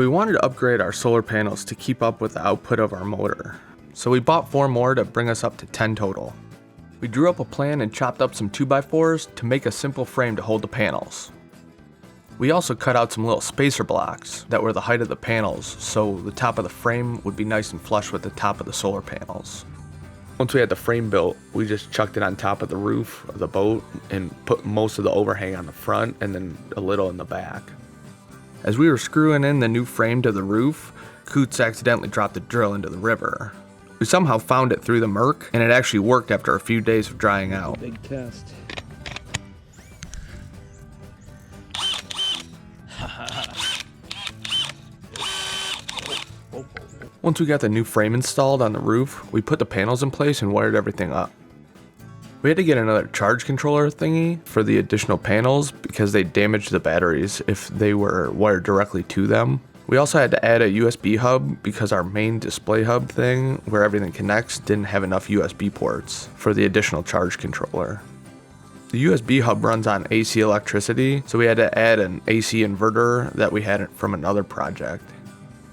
We wanted to upgrade our solar panels to keep up with the output of our motor, so we bought 4 more to bring us up to 10 total. We drew up a plan and chopped up some 2x4s to make a simple frame to hold the panels. We also cut out some little spacer blocks that were the height of the panels, so the top of the frame would be nice and flush with the top of the solar panels. Once we had the frame built, we just chucked it on top of the roof of the boat and put most of the overhang on the front and then a little in the back. As we were screwing in the new frame to the roof, Coots accidentally dropped the drill into the river. We somehow found it through the murk, and it actually worked after a few days of drying out. Big test. Once we got the new frame installed on the roof, we put the panels in place and wired everything up. We had to get another charge controller thingy for the additional panels because they damaged the batteries if they were wired directly to them. We also had to add a USB hub because our main display hub thing, where everything connects, didn't have enough USB ports for the additional charge controller. The USB hub runs on AC electricity, so we had to add an AC inverter that we had from another project.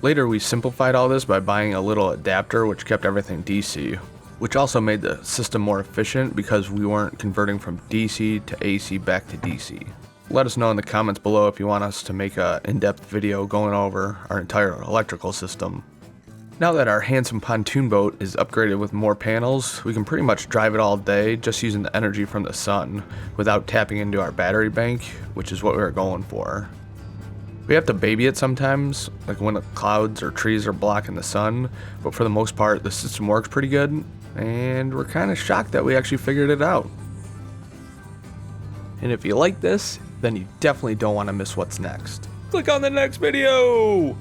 Later we simplified all this by buying a little adapter which kept everything DC, which also made the system more efficient because we weren't converting from DC to AC back to DC. Let us know in the comments below if you want us to make an in-depth video going over our entire electrical system. Now that our handsome pontoon boat is upgraded with more panels, we can pretty much drive it all day just using the energy from the sun without tapping into our battery bank, which is what we were going for. We have to baby it sometimes, like when the clouds or trees are blocking the sun, but for the most part the system works pretty good, and we're kind of shocked that we actually figured it out. And if you like this, then you definitely don't want to miss what's next. Click on the next video!